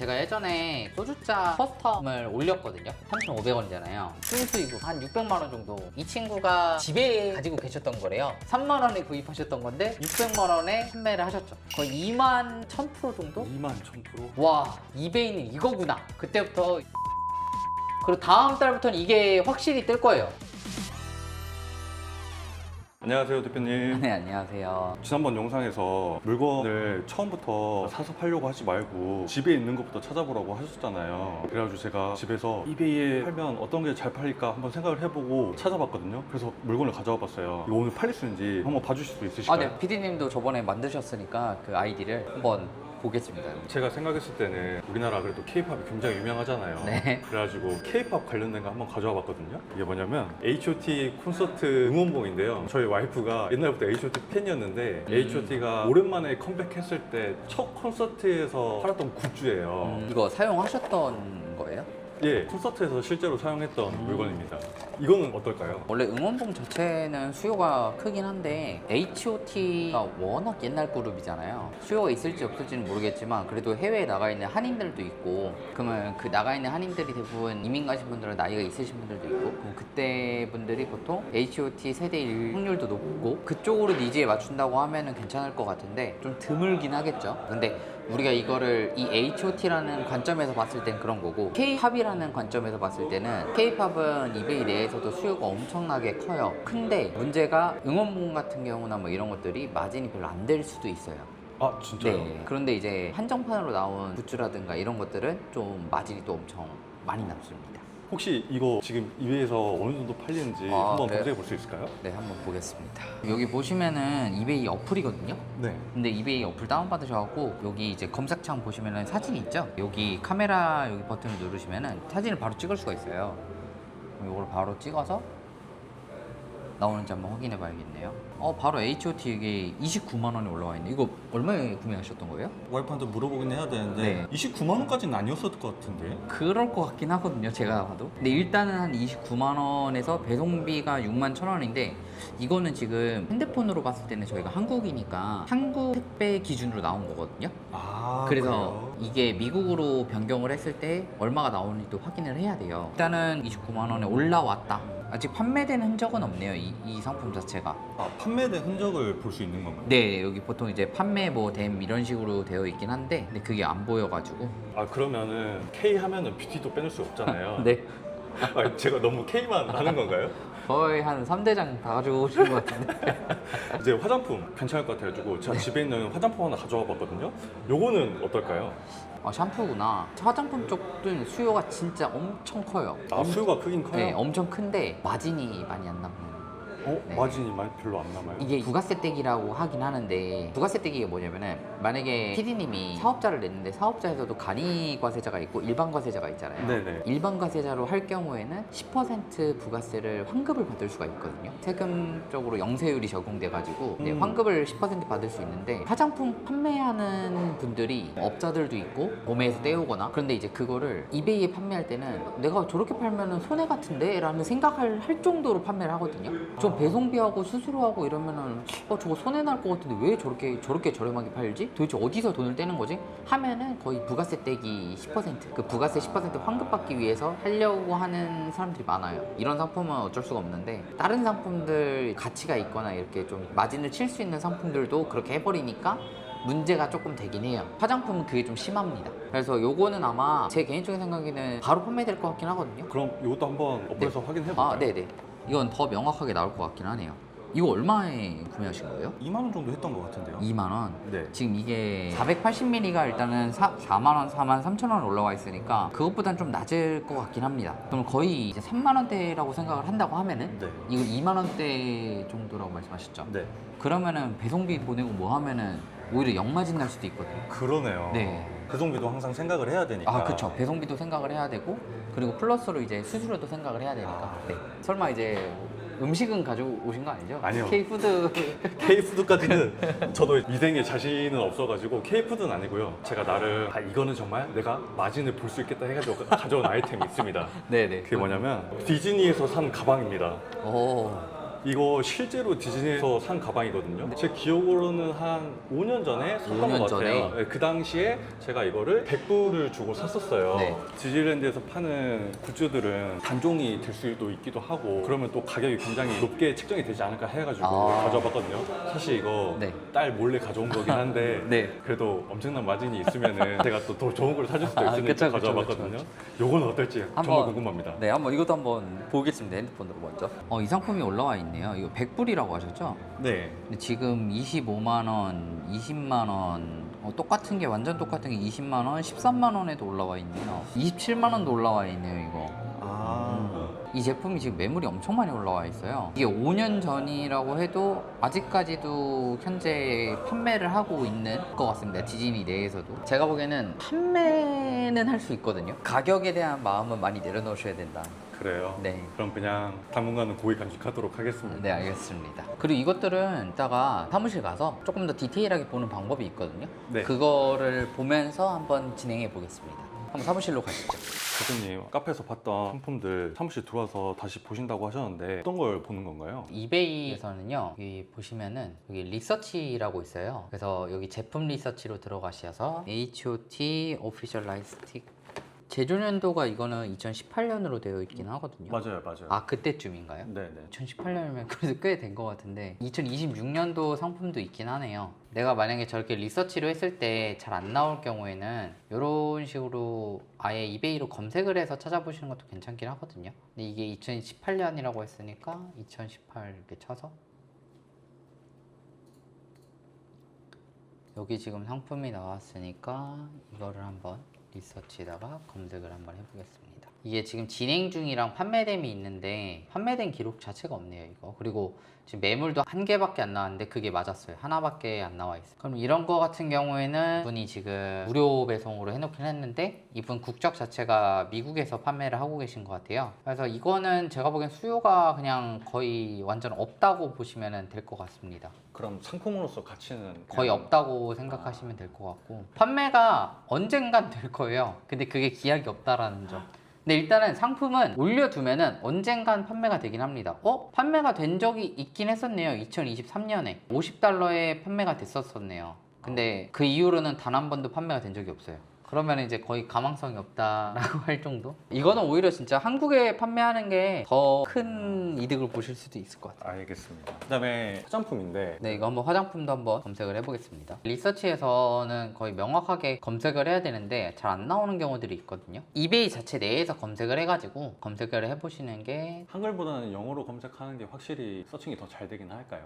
제가 예전에 소주잔 커스텀을 올렸거든요. 3,500원이잖아요. 순수이고 한 600만 원 정도. 이 친구가 집에 가지고 계셨던 거래요. 3만 원에 구입하셨던 건데 600만 원에 판매를 하셨죠. 거의 2만 1000% 정도? 2만 1000%? 와, 이베이는 이거구나. 그때부터. 그리고 다음 달부터는 이게 확실히 뜰 거예요. 안녕하세요 대표님. 네, 안녕하세요. 지난번 영상에서 물건을 처음부터 사서 팔려고 하지 말고 집에 있는 것부터 찾아보라고 하셨잖아요. 그래가지고 제가 집에서 이베이에 팔면 어떤 게 잘 팔릴까 한번 생각을 해보고 찾아봤거든요. 그래서 물건을 가져와 봤어요. 이거 오늘 팔릴 수 있는지 한번 봐주실 수 있으실까요? 네. PD님도 저번에 만드셨으니까 그 아이디를 한번 보겠습니다. 제가 생각했을 때는 우리나라 그래도 K-팝이 굉장히 유명하잖아요. 네. 그래가지고 K-팝 관련된 거 한번 가져와 봤거든요. 이게 뭐냐면 H.O.T 콘서트 응원봉인데요. 저희 와이프가 옛날부터 H.O.T 팬이었는데 H.O.T가 오랜만에 컴백했을 때 첫 콘서트에서 팔았던 굿즈예요. 이거 사용하셨던 거예요? 예, 콘서트에서 실제로 사용했던 물건입니다. 이거는 어떨까요? 원래 응원봉 자체는 수요가 크긴 한데 H.O.T가 워낙 옛날 그룹이잖아요. 수요가 있을지 없을지는 모르겠지만 그래도 해외에 나가 있는 한인들도 있고, 그러면 그 나가 있는 한인들이 대부분 이민 가신 분들은 나이가 있으신 분들도 있고, 그럼 그때 분들이 보통 H.O.T 세대일 확률도 높고 그쪽으로 니즈에 맞춘다고 하면은 괜찮을 것 같은데 좀 드물긴 하겠죠. 근데 우리가 이거를 이 H.O.T라는 관점에서 봤을 땐 그런 거고, K-팝이라는 관점에서 봤을 때는 K-팝은 이베이 내에서도 수요가 엄청나게 커요. 근데 문제가 응원봉 같은 경우나 뭐 이런 것들이 마진이 별로 안 될 수도 있어요. 아, 진짜요? 네. 그런데 이제 한정판으로 나온 굿즈라든가 이런 것들은 좀 마진이 또 엄청 많이 남습니다. 혹시 이거 지금 이베이에서 어느 정도 팔리는지 아, 한번 네. 검색해 볼 수 있을까요? 네, 한번 보겠습니다. 여기 보시면은 이베이 어플이거든요. 네. 근데 이베이 어플 다운받으셔갖고 여기 이제 검색창 보시면은 사진이 있죠? 여기 카메라 여기 버튼을 누르시면은 사진을 바로 찍을 수가 있어요. 그럼 이걸 바로 찍어서 나오는지 한번 확인해 봐야겠네요. 바로 H.O.T 이게 29만 원에 올라와 있네. 이거 얼마에 구매하셨던 거예요? 와이프한테 물어보긴 해야 되는데 네. 29만 원까지는 아니었을 것 같은데. 그럴 것 같긴 하거든요, 제가 봐도. 근데 일단은 한 29만 원에서 배송비가 6만 1천 원인데, 이거는 지금 핸드폰으로 봤을 때는 저희가 한국이니까 한국 택배 기준으로 나온 거거든요. 아, 그래서 그래요? 이게 미국으로 변경을 했을 때 얼마가 나오는지도 확인을 해야 돼요. 일단은 29만 원에 올라왔다. 아직 판매된 흔적은 없네요, 이 상품 자체가. 아, 판매된 흔적을 볼 수 있는 건가요? 네, 여기 보통 이제 판매 뭐 됨 이런 식으로 되어 있긴 한데, 근데 그게 안 보여가지고. 아, 그러면은 K 하면은 뷰티도 빼놓을 수 없잖아요. 네, 아, 제가 너무 K만 하는 건가요? 거의 한 3대장 다 가지고 오신 것 같은데. 이제 화장품 괜찮을 것 같아가지고 제가 집에 있는 화장품 하나 가져와 봤거든요. 요거는 어떨까요? 샴푸구나. 화장품 쪽도 수요가 진짜 엄청 커요. 아, 수요가 크긴 커요? 네, 엄청 큰데 마진이 많이 안 남는. 네. 마진이 별로 안 남아요? 이게 부가세떼기라고 하긴 하는데, 부가세떼기가 뭐냐면은 만약에 PD님이 사업자를 냈는데 사업자에서도 간이과세자가 있고 일반과세자가 있잖아요. 네네. 일반과세자로 할 경우에는 10% 부가세를 환급을 받을 수가 있거든요. 세금적으로 영세율이 적용돼가지고 네, 환급을 10% 받을 수 있는데, 화장품 판매하는 분들이 업자들도 있고 도매에서 떼오거나, 그런데 이제 그거를 이베이에 판매할 때는 내가 저렇게 팔면은 손해 같은데? 라는 생각을 할 정도로 판매를 하거든요. 좀 배송비하고 수수료하고 이러면은 저거 손해 날 것 같은데 왜 저렇게 저렴하게 팔지? 도대체 어디서 돈을 떼는 거지? 하면은 거의 부가세 떼기 10%, 그 부가세 10% 환급받기 위해서 하려고 하는 사람들이 많아요. 이런 상품은 어쩔 수가 없는데, 다른 상품들 가치가 있거나 이렇게 좀 마진을 칠 수 있는 상품들도 그렇게 해버리니까 문제가 조금 되긴 해요. 화장품은 그게 좀 심합니다. 그래서 요거는 아마 제 개인적인 생각에는 바로 판매될 것 같긴 하거든요. 그럼 이것도 한번 어플에서 확인해 볼까요? 네네. 이건 더 명확하게 나올 것 같긴 하네요. 이거 얼마에 구매하신 거예요? 2만 원 정도 했던 것 같은데요. 2만 원. 네. 지금 이게 480ml가 일단은 4만 원, 4만 3천 원 올라와 있으니까 그것보단 좀 낮을 것 같긴 합니다. 그럼 거의 이제 3만 원대라고 생각을 한다고 하면은 네. 이거 2만 원대 정도라고 말씀하셨죠? 네. 그러면은 배송비 보내고 뭐 하면은 오히려 역마진 날 수도 있거든요. 그러네요. 네. 배송비도 항상 생각을 해야 되니까. 그쵸. 배송비도 생각을 해야 되고, 그리고 플러스로 이제 수수료도 생각을 해야 되니까. 네. 설마 이제 음식은 가져오신 거 아니죠? 아니요. K푸드. K푸드까지는 저도 위생에 자신은 없어가지고 K푸드는 아니고요. 제가 나를 이거는 정말 내가 마진을 볼 수 있겠다 해가지고 가져온 아이템이 있습니다. 네네. 그게 뭐냐면 디즈니에서 산 가방입니다. 오. 이거 실제로 디즈니에서 산 가방이거든요. 제 기억으로는 한 5년 전에 샀던 5년 것 전에? 같아요. 네, 그 당시에 제가 이거를 100불을 주고 샀었어요. 네. 디즈니랜드에서 파는 굿즈들은 단종이 될 수도 있기도 하고 그러면 또 가격이 굉장히 높게 책정이 되지 않을까 해가지고 아. 가져와봤거든요. 사실 이거 네. 딸 몰래 가져온 거긴 한데 네. 그래도 엄청난 마진이 있으면은 제가 또 더 좋은 걸 사줄 수도 아, 있으니까 그쵸, 그쵸, 가져와봤거든요. 그쵸, 요건 어떨지 정말 궁금합니다. 네, 한번 이것도 한번 보겠습니다. 핸드폰으로 먼저. 이 상품이 올라와 있네요. 이거 100불이라고 하셨죠? 네. 근데 지금 25만 원, 20만 원, 똑같은 게 완전 똑같은 게 20만 원, 13만 원에도 올라와 있네요. 27만 원도 올라와 있네요, 이거. 이 제품이 지금 매물이 엄청 많이 올라와 있어요. 이게 5년 전이라고 해도 아직까지도 현재 판매를 하고 있는 것 같습니다. 디즈니 내에서도. 제가 보기에는 판매는 할 수 있거든요. 가격에 대한 마음은 많이 내려놓으셔야 된다. 그래요? 네. 그럼 그냥 당분간은 고이 간직하도록 하겠습니다. 네, 알겠습니다. 그리고 이것들은 이따가 사무실 가서 조금 더 디테일하게 보는 방법이 있거든요. 네. 그거를 보면서 한번 진행해 보겠습니다. 한번 사무실로 가시죠. 대표님, 카페에서 봤던 상품들 사무실 들어와서 다시 보신다고 하셨는데 어떤 걸 보는 건가요? 이베이에서는요, 여기 보시면은 여기 리서치라고 있어요. 그래서 여기 제품 리서치로 들어가셔서 HOT 오피셜 라이스틱 제조 년도가 이거는 2018년으로 되어 있긴 하거든요. 맞아요. 아, 그때쯤인가요? 네네. 2018년이면 그래도 꽤 된 것 같은데 2026년도 상품도 있긴 하네요. 내가 만약에 저렇게 리서치로 했을 때 잘 안 나올 경우에는 이런 식으로 아예 이베이로 검색을 해서 찾아보시는 것도 괜찮긴 하거든요. 근데 이게 2018년이라고 했으니까 2018 이렇게 쳐서 여기 지금 상품이 나왔으니까 이거를 한번 리서치에다가 검색을 한번 해보겠습니다. 이게 지금 진행 중이랑 판매됨이 있는데 판매된 기록 자체가 없네요, 이거. 그리고 지금 매물도 한 개밖에 안 나왔는데 그게 맞았어요. 하나밖에 안 나와 있어요. 그럼 이런 거 같은 경우에는 이분이 지금 무료 배송으로 해놓긴 했는데 이분 국적 자체가 미국에서 판매를 하고 계신 것 같아요. 그래서 이거는 제가 보기엔 수요가 그냥 거의 완전 없다고 보시면 될 것 같습니다. 그럼 상품으로서 가치는 거의 없다고 생각하시면 될 것 같고 판매가 언젠간 될 거예요. 근데 그게 기약이 없다라는 점. 근데 일단은 상품은 올려두면은 언젠간 판매가 되긴 합니다. 판매가 된 적이 있긴 했었네요. 2023년에 50달러에 판매가 됐었네요. 근데 그 이후로는 단 한 번도 판매가 된 적이 없어요. 그러면 이제 거의 가망성이 없다라고 할 정도? 이거는 오히려 진짜 한국에 판매하는 게 더 큰 이득을 보실 수도 있을 것 같아요. 알겠습니다. 그다음에 화장품인데 네, 이거 한번 화장품도 한번 검색을 해보겠습니다. 리서치에서는 거의 명확하게 검색을 해야 되는데 잘 안 나오는 경우들이 있거든요. 이베이 자체 내에서 검색을 해가지고 검색을 해보시는 게 한글보다는 영어로 검색하는 게 확실히 서칭이 더 잘 되긴 할까요?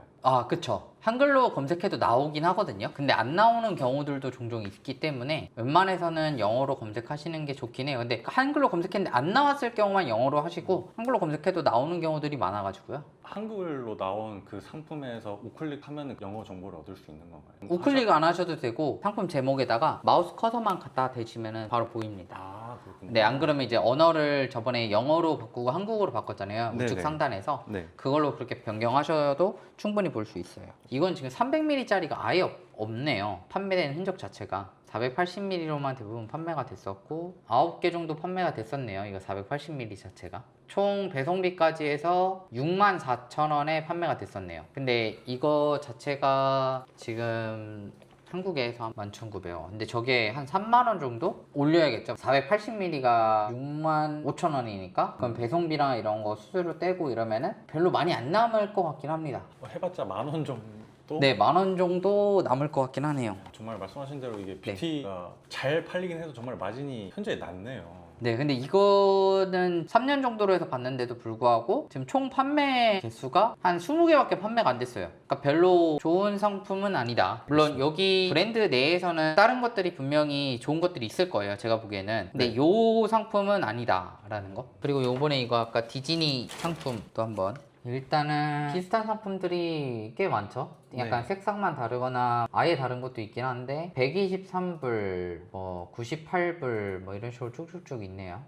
그쵸. 한글로 검색해도 나오긴 하거든요. 근데 안 나오는 경우들도 종종 있기 때문에 웬만해서는 영어로 검색하시는 게 좋긴 해요. 근데 한글로 검색했는데 안 나왔을 경우만 영어로 하시고 한글로 검색해도 나오는 경우들이 많아가지고요. 한글로 나온 그 상품에서 우클릭하면 영어 정보를 얻을 수 있는 건가요? 우클릭 안 하셔도 되고 상품 제목에다가 마우스 커서만 갖다 대시면 바로 보입니다. 아, 그렇군요. 네, 안 그러면 이제 언어를 저번에 영어로 바꾸고 한국어로 바꿨잖아요. 우측 네네. 상단에서. 네. 그걸로 그렇게 변경하셔도 충분히 볼 수 있어요. 이건 지금 300ml짜리가 아예 없네요. 판매된 흔적 자체가. 480ml로만 대부분 판매가 됐었고 9개 정도 판매가 됐었네요. 이거 480ml 자체가. 총 배송비까지 해서 64,000원에 판매가 됐었네요. 근데 이거 자체가 지금 한국에서 한 11,900원. 근데 저게 한 3만원 정도 올려야겠죠. 480ml가 65,000원이니까 그럼 배송비랑 이런 거 수수료 떼고 이러면은 별로 많이 안 남을 것 같긴 합니다. 해봤자 10,000원 정도? 네, 10,000원 정도 남을 것 같긴 하네요. 정말 말씀하신 대로 이게 네. 뷰티가 잘 팔리긴 해도 정말 마진이 현저히 낮네요. 네, 근데 이거는 3년 정도로 해서 봤는데도 불구하고 지금 총 판매 개수가 한 20개밖에 판매가 안 됐어요. 그러니까 별로 좋은 상품은 아니다. 물론 여기 브랜드 내에서는 다른 것들이 분명히 좋은 것들이 있을 거예요. 제가 보기에는. 근데 요 상품은 아니다라는 거. 그리고 요번에 이거 아까 디즈니 상품도 한번. 일단은 비슷한 상품들이 꽤 많죠. 약간 네. 색상만 다르거나 아예 다른 것도 있긴 한데 123불, 뭐 98불 뭐 이런 식으로 쭉쭉쭉 있네요.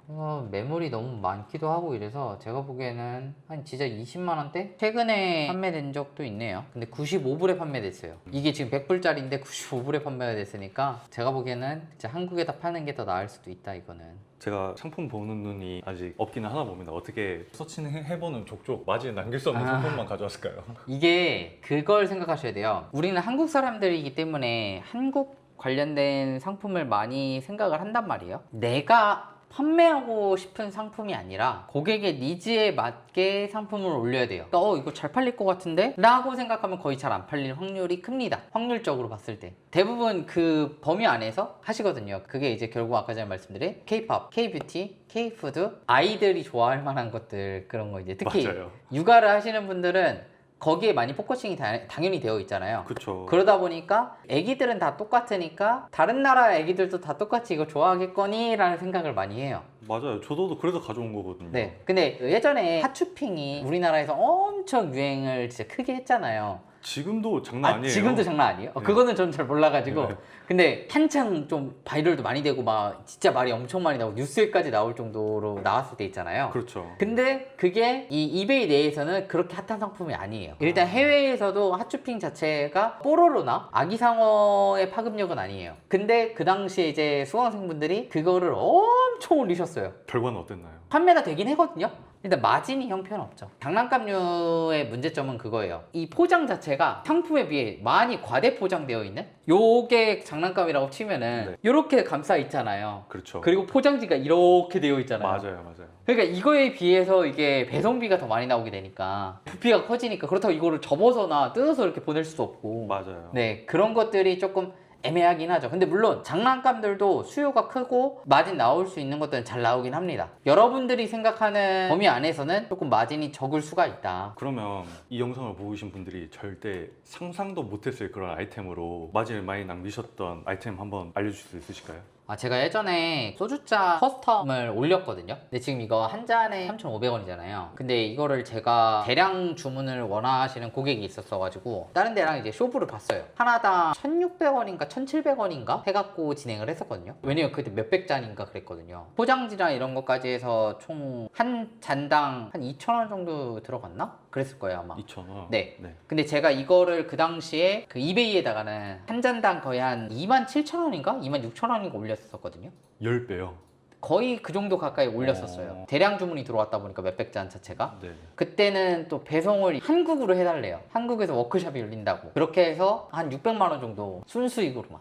매물이 너무 많기도 하고 이래서 제가 보기에는 한 진짜 20만 원대? 최근에 판매된 적도 있네요. 근데 95불에 판매됐어요. 이게 지금 100불짜리인데 95불에 판매가 됐으니까 제가 보기에는 진짜 한국에다 파는 게 더 나을 수도 있다 이거는. 제가 상품 보는 눈이 아직 없기는 하나 봅니다. 어떻게 서치는 해보는 족족 마진에 남길 수 없는 상품만 가져왔을까요? 이게 그걸 생각하셔야 돼요. 우리는 한국 사람들이기 때문에 한국 관련된 상품을 많이 생각을 한단 말이에요. 내가 판매하고 싶은 상품이 아니라 고객의 니즈에 맞게 상품을 올려야 돼요. 그러니까 이거 잘 팔릴 것 같은데? 라고 생각하면 거의 잘 안 팔릴 확률이 큽니다. 확률적으로 봤을 때. 대부분 그 범위 안에서 하시거든요. 그게 이제 결국 아까 전에 말씀드린 K-POP, K-뷰티, K-푸드, 아이들이 좋아할 만한 것들, 그런 거 이제 특히 맞아요. 육아를 하시는 분들은 거기에 많이 포커싱이 당연히 되어 있잖아요. 그쵸. 그러다 보니까 애기들은 다 똑같으니까 다른 나라 애기들도 다 똑같이 이거 좋아하겠거니? 라는 생각을 많이 해요. 맞아요. 저도 그래서 가져온 거거든요. 네. 근데 예전에 핫쇼핑이 우리나라에서 엄청 유행을 진짜 크게 했잖아요. 지금도 장난 아니에요. 지금도 장난 아니에요? 네. 그거는 전 잘 몰라가지고. 네. 근데 한창 좀 바이럴도 많이 되고 막 진짜 말이 엄청 많이 나오고 뉴스에까지 나올 정도로 나왔을 때 있잖아요. 그렇죠. 근데 그게 이 이베이 내에서는 그렇게 핫한 상품이 아니에요. 일단 해외에서도 핫쇼핑 자체가 뽀로로나 아기상어의 파급력은 아니에요. 근데 그 당시에 이제 수강생분들이 그거를 엄청 올리셨어요. 결과는 어땠나요? 판매가 되긴 하거든요. 일단 마진이 형편없죠. 장난감류의 문제점은 그거예요. 이 포장 자체가 상품에 비해 많이 과대 포장되어 있는? 요게 장난감이라고 치면은 네. 요렇게 감싸 있잖아요. 그렇죠. 그리고 포장지가 이렇게 되어 있잖아요. 맞아요. 그러니까 이거에 비해서 이게 배송비가 더 많이 나오게 되니까 부피가 커지니까, 그렇다고 이거를 접어서나 뜯어서 이렇게 보낼 수도 없고. 맞아요. 네, 그런 것들이 조금 애매하긴 하죠. 근데 물론 장난감들도 수요가 크고 마진 나올 수 있는 것들은 잘 나오긴 합니다. 여러분들이 생각하는 범위 안에서는 조금 마진이 적을 수가 있다. 그러면 이 영상을 보고 계신 분들이 절대 상상도 못했을 그런 아이템으로 마진을 많이 남기셨던 아이템 한번 알려주실 수 있으실까요? 제가 예전에 소주잔 커스텀을 올렸거든요. 근데 지금 이거 한 잔에 3,500원이잖아요. 근데 이거를 제가 대량 주문을 원하시는 고객이 있었어가지고 다른 데랑 이제 쇼부를 봤어요. 하나당 1,600원인가 1,700원인가 해갖고 진행을 했었거든요. 왜냐면 그때 몇백 잔인가 그랬거든요. 포장지랑 이런 것까지 해서 총 한 잔당 한 2,000원 정도 들어갔나? 그랬을 거예요 아마. 2,000원. 네. 근데 제가 이거를 그 당시에 그 이베이에다가는 한 잔당 거의 한 27,000원인가? 26,000원인가 올렸었거든요. 10배요. 거의 그 정도 가까이 올렸었어요. 대량 주문이 들어왔다 보니까 몇백 잔 자체가. 네. 그때는 또 배송을 한국으로 해달래요. 한국에서 워크숍이 열린다고. 그렇게 해서 한 600만 원 정도 순수익으로만.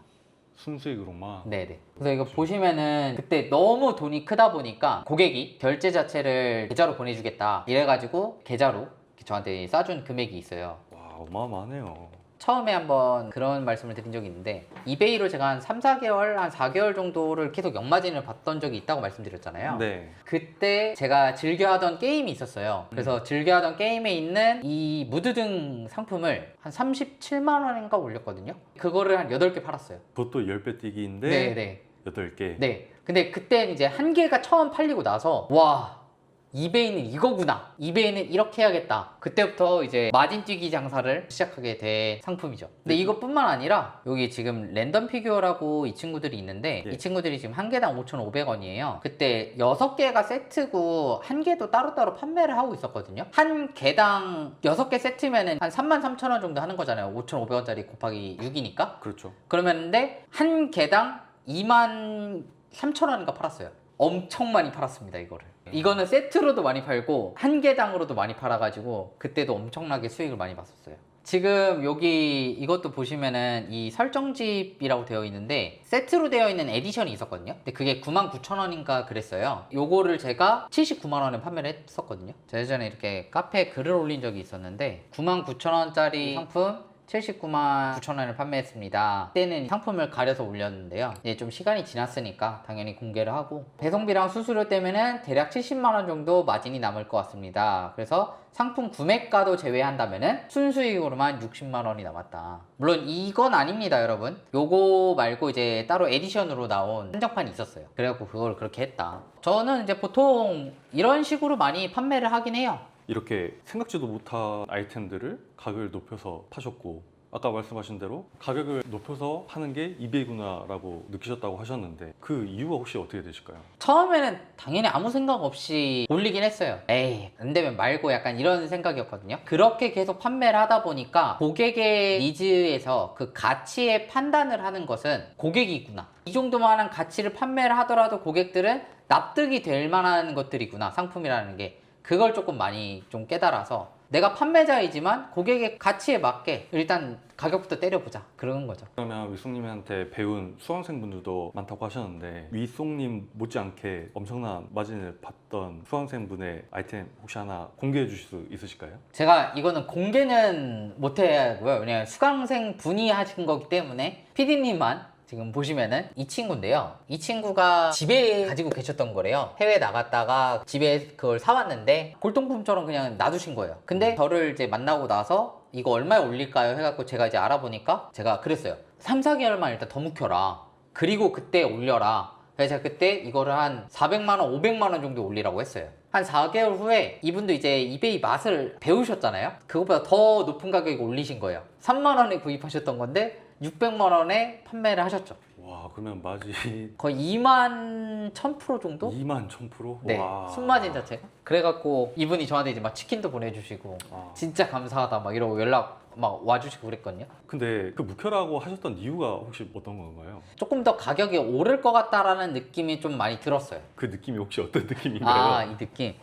순수익으로만. 네네. 그래서 이거 보시면은 그때 너무 돈이 크다 보니까 고객이 결제 자체를 계좌로 보내주겠다 이래가지고 계좌로 저한테 싸준 금액이 있어요. 와, 어마어마하네요. 처음에 한번 그런 말씀을 드린 적이 있는데 이베이로 제가 한 3, 4개월, 한 4개월 정도를 계속 역마진을 받던 적이 있다고 말씀드렸잖아요. 네. 그때 제가 즐겨하던 게임이 있었어요. 그래서 즐겨하던 게임에 있는 이 무드등 상품을 한 37만 원인가 올렸거든요. 그거를 한 8개 팔았어요. 그것도 10배 뛰기인데 네네. 8개. 네. 근데 그때 이제 한 개가 처음 팔리고 나서 와, 이베이는 이거구나. 이베이는 이렇게 해야겠다. 그때부터 이제 마진 뛰기 장사를 시작하게 된 상품이죠. 근데 이것뿐만 아니라 여기 지금 랜덤 피규어라고 이 친구들이 있는데 예. 이 친구들이 지금 한 개당 5,500원이에요. 그때 6개가 세트고 한 개도 따로따로 판매를 하고 있었거든요. 한 개당 6개 세트면은 한 33,000원 정도 하는 거잖아요. 5,500원짜리 곱하기 6이니까. 그렇죠. 그러면데 한 개당 23,000원인가 팔았어요. 엄청 많이 팔았습니다 이거를. 이거는 세트로도 많이 팔고 한 개당으로도 많이 팔아가지고 그때도 엄청나게 수익을 많이 봤었어요. 지금 여기 이것도 보시면은 이 설정집이라고 되어 있는데 세트로 되어 있는 에디션이 있었거든요. 근데 그게 99,000원인가 그랬어요. 요거를 제가 79만원에 판매를 했었거든요. 제가 예전에 이렇게 카페에 글을 올린 적이 있었는데 99,000원짜리 상품 79만 9천원을 판매했습니다. 그때는 상품을 가려서 올렸는데요. 이제 좀 시간이 지났으니까 당연히 공개를 하고 배송비랑 수수료 때문에 대략 70만원 정도 마진이 남을 것 같습니다. 그래서 상품 구매가도 제외한다면은 순수익으로만 60만원이 남았다. 물론 이건 아닙니다, 여러분. 요거 말고 이제 따로 에디션으로 나온 한정판이 있었어요. 그래갖고 그걸 그렇게 했다. 저는 이제 보통 이런 식으로 많이 판매를 하긴 해요. 이렇게 생각지도 못한 아이템들을 가격을 높여서 파셨고 아까 말씀하신 대로 가격을 높여서 하는 게 이베이구나라고 느끼셨다고 하셨는데 그 이유가 혹시 어떻게 되실까요? 처음에는 당연히 아무 생각 없이 올리긴 했어요. 에이, 안 되면 말고 약간 이런 생각이었거든요. 그렇게 계속 판매를 하다 보니까 고객의 니즈에서 그 가치의 판단을 하는 것은 고객이구나. 이 정도만한 가치를 판매를 하더라도 고객들은 납득이 될 만한 것들이구나, 상품이라는 게. 그걸 조금 많이 좀 깨달아서 내가 판매자이지만 고객의 가치에 맞게 일단 가격부터 때려보자, 그런 거죠. 그러면 위송님한테 배운 수강생분들도 많다고 하셨는데 위송님 못지않게 엄청난 마진을 받던 수강생분의 아이템 혹시 하나 공개해 주실 수 있으실까요? 제가 이거는 공개는 못하고요. 왜냐면 수강생 분이 하신 거기 때문에 PD님만 지금 보시면은 이 친구인데요. 이 친구가 집에 가지고 계셨던 거래요. 해외 나갔다가 집에 그걸 사왔는데 골동품처럼 그냥 놔두신 거예요. 근데 저를 이제 만나고 나서 이거 얼마에 올릴까요? 해갖고 제가 이제 알아보니까 제가 그랬어요. 3, 4개월만 일단 더 묵혀라. 그리고 그때 올려라. 그래서 제가 그때 이거를 한 400만 원, 500만 원 정도 올리라고 했어요. 한 4개월 후에 이분도 이제 이베이 맛을 배우셨잖아요. 그것보다 더 높은 가격에 올리신 거예요. 3만 원에 구입하셨던 건데 600만 원에 판매를 하셨죠. 와 그러면 마진 거의 2만 1000% 정도? 2만 1000%? 네, 와. 순마진 자체가. 그래갖고 이분이 저한테 이제 막 치킨도 보내주시고 아. 진짜 감사하다 막 이러고 연락 막 와주시고 그랬거든요. 근데 그 묵혀라고 하셨던 이유가 혹시 어떤 건가요? 조금 더 가격이 오를 것 같다라는 느낌이 좀 많이 들었어요. 그 느낌이 혹시 어떤 느낌인가요? 아, 이 느낌.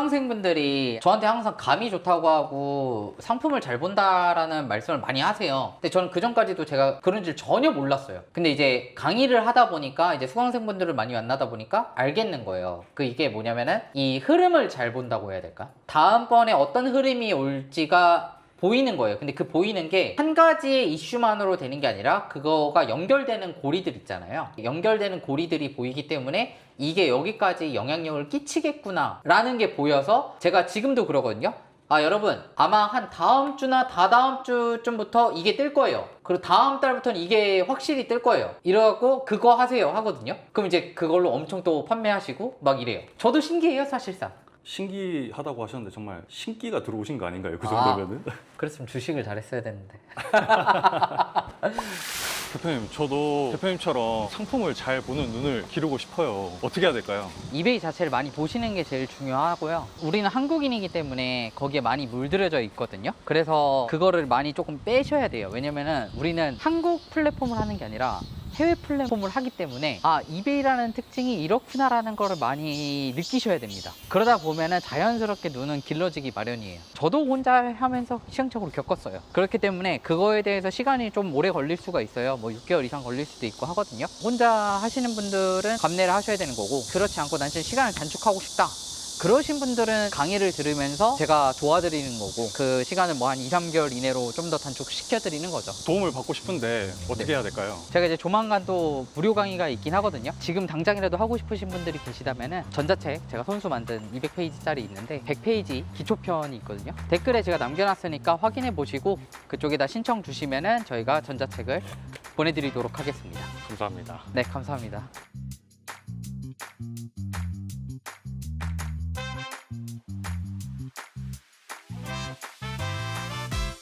수강생분들이 저한테 항상 감이 좋다고 하고 상품을 잘 본다라는 말씀을 많이 하세요. 근데 저는 그 전까지도 제가 그런 줄 전혀 몰랐어요. 근데 이제 강의를 하다 보니까 이제 수강생분들을 많이 만나다 보니까 알겠는 거예요. 그 이게 뭐냐면은 이 흐름을 잘 본다고 해야 될까? 다음번에 어떤 흐름이 올지가 보이는 거예요. 근데 그 보이는 게 한 가지의 이슈만으로 되는 게 아니라 그거가 연결되는 고리들 있잖아요. 연결되는 고리들이 보이기 때문에 이게 여기까지 영향력을 끼치겠구나 라는 게 보여서 제가 지금도 그러거든요. 아, 여러분 아마 한 다음 주나 다다음 주쯤부터 이게 뜰 거예요. 그리고 다음 달부터는 이게 확실히 뜰 거예요. 이러고 그거 하세요 하거든요. 그럼 이제 그걸로 엄청 또 판매하시고 막 이래요. 저도 신기해요, 사실상. 신기하다고 하셨는데 정말 신기가 들어오신 거 아닌가요? 그 아. 정도면은? 그랬으면 주식을 잘했어야 되는데. 대표님 저도 대표님처럼 상품을 잘 보는 눈을 기르고 싶어요. 어떻게 해야 될까요? 이베이 자체를 많이 보시는 게 제일 중요하고요. 우리는 한국인이기 때문에 거기에 많이 물들여져 있거든요. 그래서 그거를 많이 조금 빼셔야 돼요. 왜냐면은 우리는 한국 플랫폼을 하는 게 아니라 해외 플랫폼을 하기 때문에 아, 이베이라는 특징이 이렇구나라는 거를 많이 느끼셔야 됩니다. 그러다 보면은 자연스럽게 눈은 길러지기 마련이에요. 저도 혼자 하면서 시행착오를 겪었어요. 그렇기 때문에 그거에 대해서 시간이 좀 오래 걸릴 수가 있어요. 뭐 6개월 이상 걸릴 수도 있고 하거든요. 혼자 하시는 분들은 감내를 하셔야 되는 거고, 그렇지 않고 난 진짜 시간을 단축하고 싶다, 그러신 분들은 강의를 들으면서 제가 도와드리는 거고, 그 시간을 뭐 한 2, 3개월 이내로 좀 더 단축시켜 드리는 거죠. 도움을 받고 싶은데 어떻게 네. 해야 될까요? 제가 이제 조만간 또 무료 강의가 있긴 하거든요. 지금 당장이라도 하고 싶으신 분들이 계시다면은 전자책 제가 손수 만든 200페이지짜리 있는데 100페이지 기초편이 있거든요. 댓글에 제가 남겨놨으니까 확인해 보시고 그쪽에다 신청 주시면은 저희가 전자책을 보내드리도록 하겠습니다. 감사합니다. 네, 감사합니다.